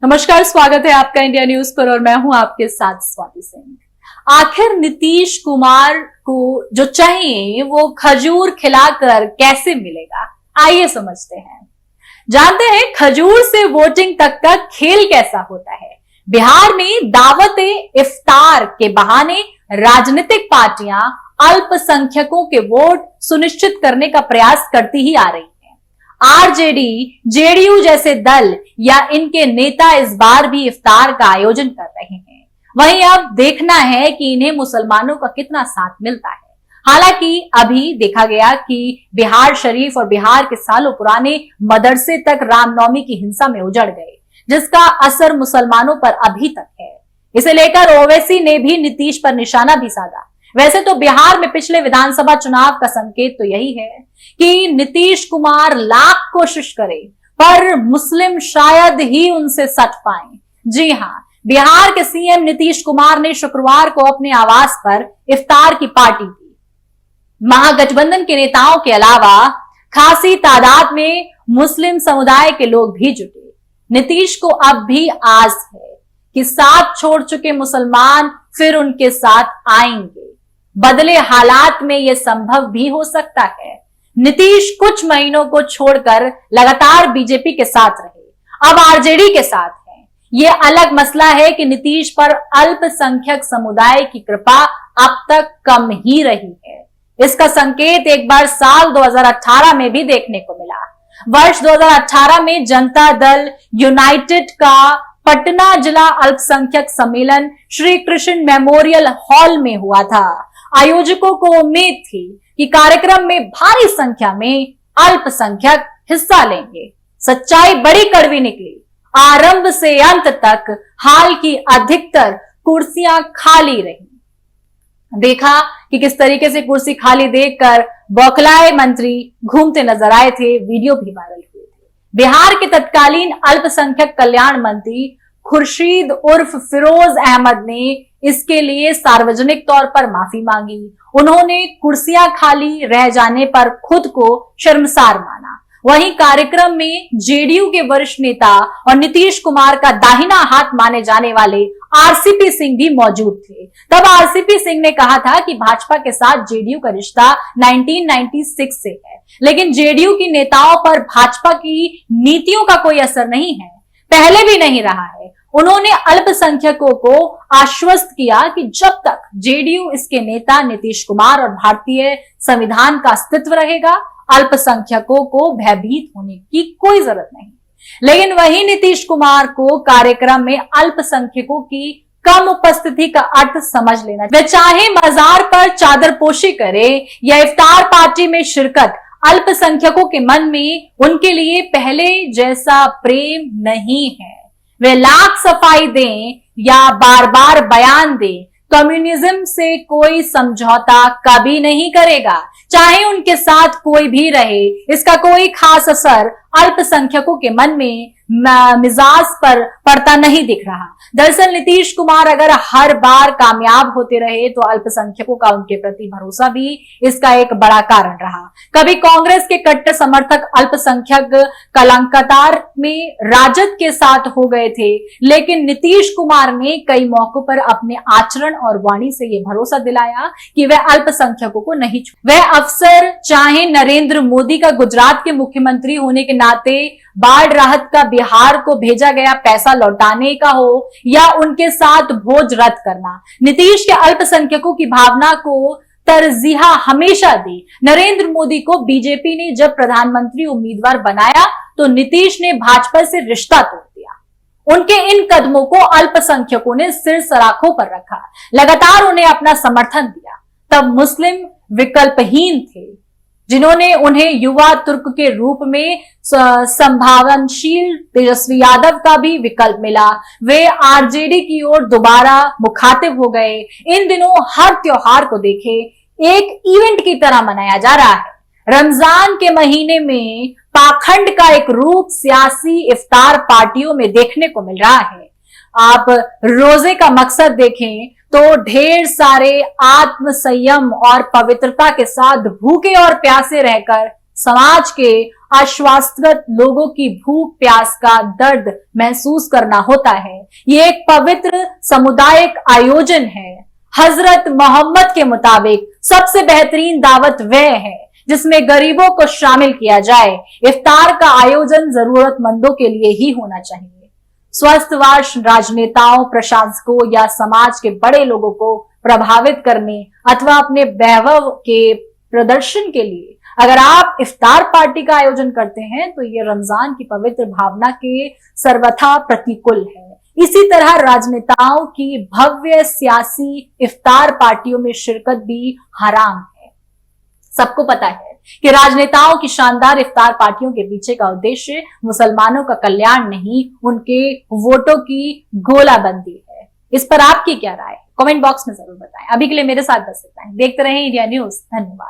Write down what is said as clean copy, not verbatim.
नमस्कार, स्वागत है आपका इंडिया न्यूज पर और मैं हूं आपके साथ स्वाति सिंह। आखिर नीतीश कुमार को जो चाहिए वो खजूर खिलाकर कैसे मिलेगा, आइए समझते हैं। जानते हैं खजूर से वोटिंग तक का खेल कैसा होता है। बिहार में दावत इफ्तार के बहाने राजनीतिक पार्टियां अल्पसंख्यकों के वोट सुनिश्चित करने का प्रयास करती ही आ रही है। आरजेडी, जेडीयू जैसे दल या इनके नेता इस बार भी इफ्तार का आयोजन कर रहे हैं। वहीं अब देखना है कि इन्हें मुसलमानों का कितना साथ मिलता है। हालांकि अभी देखा गया कि बिहार शरीफ और बिहार के सालों पुराने मदरसे तक रामनवमी की हिंसा में उजड़ गए, जिसका असर मुसलमानों पर अभी तक है। इसे लेकर ओवैसी ने भी नीतीश पर निशाना भी साधा। वैसे तो बिहार में पिछले विधानसभा चुनाव का संकेत तो यही है कि नीतीश कुमार लाख कोशिश करें पर मुस्लिम शायद ही उनसे सट पाए। जी हां, बिहार के सीएम नीतीश कुमार ने शुक्रवार को अपने आवास पर इफ्तार की पार्टी दी। महागठबंधन के नेताओं के अलावा खासी तादाद में मुस्लिम समुदाय के लोग भी जुटे। नीतीश को अब भी आस है कि साथ छोड़ चुके मुसलमान फिर उनके साथ आएंगे। बदले हालात में यह संभव भी हो सकता है। नीतीश कुछ महीनों को छोड़कर लगातार बीजेपी के साथ रहे, अब आरजेडी के साथ है। यह अलग मसला है कि नीतीश पर अल्पसंख्यक समुदाय की कृपा अब तक कम ही रही है। इसका संकेत एक बार साल 2018 में भी देखने को मिला। वर्ष 2018 में जनता दल यूनाइटेड का पटना जिला अल्पसंख्यक सम्मेलन श्री कृष्ण मेमोरियल हॉल में हुआ था। आयोजकों को उम्मीद थी कि कार्यक्रम में भारी संख्या में अल्पसंख्यक हिस्सा लेंगे। सच्चाई बड़ी कड़वी निकली। आरंभ से अंत तक हाल की अधिकतर कुर्सियां खाली रही। देखा कि किस तरीके से कुर्सी खाली देखकर बौखलाए मंत्री घूमते नजर आए थे। वीडियो भी वायरल हुए थे। बिहार के तत्कालीन अल्पसंख्यक कल्याण मंत्री खुर्शीद उर्फ फिरोज अहमद ने इसके लिए सार्वजनिक तौर पर माफी मांगी। उन्होंने कुर्सियां खाली रह जाने पर खुद को शर्मसार माना। वहीं कार्यक्रम में जेडीयू के वरिष्ठ नेता और नीतीश कुमार का दाहिना हाथ माने जाने वाले आरसीपी सिंह भी मौजूद थे। तब आरसीपी सिंह ने कहा था कि भाजपा के साथ जेडीयू का रिश्ता 1996 से है, लेकिन जेडीयू की नेताओं पर भाजपा की नीतियों का कोई असर नहीं है, पहले भी नहीं रहा है। उन्होंने अल्पसंख्यकों को आश्वस्त किया कि जब तक जेडीयू, इसके नेता नीतीश कुमार और भारतीय संविधान का अस्तित्व रहेगा, अल्पसंख्यकों को भयभीत होने की कोई जरूरत नहीं। लेकिन वही नीतीश कुमार को कार्यक्रम में अल्पसंख्यकों की कम उपस्थिति का अर्थ समझ लेना। वे चाहे मजार पर चादरपोशी करे या इफ्तार पार्टी में शिरकत, अल्पसंख्यकों के मन में उनके लिए पहले जैसा प्रेम नहीं है। वे लाख सफाई दें या बार बार बयान दें, कम्युनिज्म से कोई समझौता कभी नहीं करेगा। चाहे उनके साथ कोई भी रहे, इसका कोई खास असर अल्पसंख्यकों के मन में मिजाज पर पड़ता नहीं दिख रहा। दरअसल नीतीश कुमार अगर हर बार कामयाब होते रहे तो अल्पसंख्यकों का उनके प्रति भरोसा भी इसका एक बड़ा कारण रहा। कभी कांग्रेस के कट्टर समर्थक अल्पसंख्यक कलंकतार में राजद के साथ हो गए थे, लेकिन नीतीश कुमार ने कई मौकों पर अपने आचरण और वाणी से यह भरोसा दिलाया कि वह अल्पसंख्यकों को नहीं छोड़ेंगे। वह अफसर चाहे नरेंद्र मोदी का गुजरात के मुख्यमंत्री होने के नाते बाढ़ राहत का बिहार को भेजा गया पैसा लौटाने का हो या उनके साथ भोज रद्द करना, नीतीश के अल्पसंख्यकों की भावना को तरजीह हमेशा दी। नरेंद्र मोदी को बीजेपी ने जब प्रधानमंत्री उम्मीदवार बनाया तो नीतीश ने भाजपा से रिश्ता तोड़ दिया। उनके इन कदमों को अल्पसंख्यकों ने सिर सराखों पर रखा, लगातार उन्हें अपना समर्थन दिया। तब मुस्लिम विकल्पहीन थे, जिन्होंने उन्हें युवा तुर्क के रूप में संभावनशील तेजस्वी यादव का भी विकल्प मिला। वे आरजेडी की ओर दोबारा मुखातिब हो गए। इन दिनों हर त्योहार को देखे एक इवेंट की तरह मनाया जा रहा है। रमजान के महीने में पाखंड का एक रूप सियासी इफ्तार पार्टियों में देखने को मिल रहा है। आप रोजे का मकसद देखें तो ढेर सारे आत्म संयम और पवित्रता के साथ भूखे और प्यासे रहकर समाज के आश्वासगत लोगों की भूख प्यास का दर्द महसूस करना होता है। ये एक पवित्र सामुदायिक आयोजन है। हजरत मोहम्मद के मुताबिक सबसे बेहतरीन दावत वह है जिसमें गरीबों को शामिल किया जाए। इफ्तार का आयोजन जरूरतमंदों के लिए ही होना चाहिए। स्वस्थवाश राजनेताओं, प्रशासकों या समाज के बड़े लोगों को प्रभावित करने अथवा अपने वैभव के प्रदर्शन के लिए अगर आप इफ्तार पार्टी का आयोजन करते हैं तो ये रमजान की पवित्र भावना के सर्वथा प्रतिकूल है। इसी तरह राजनेताओं की भव्य सियासी इफ्तार पार्टियों में शिरकत भी हराम है। सबको पता है कि राजनेताओं की शानदार इफ्तार पार्टियों के पीछे का उद्देश्य मुसलमानों का कल्याण नहीं, उनके वोटों की गोलाबंदी है। इस पर आपकी क्या राय है? कमेंट बॉक्स में जरूर बताएं। अभी के लिए मेरे साथ बस इतना ही। देखते रहें इंडिया न्यूज। धन्यवाद।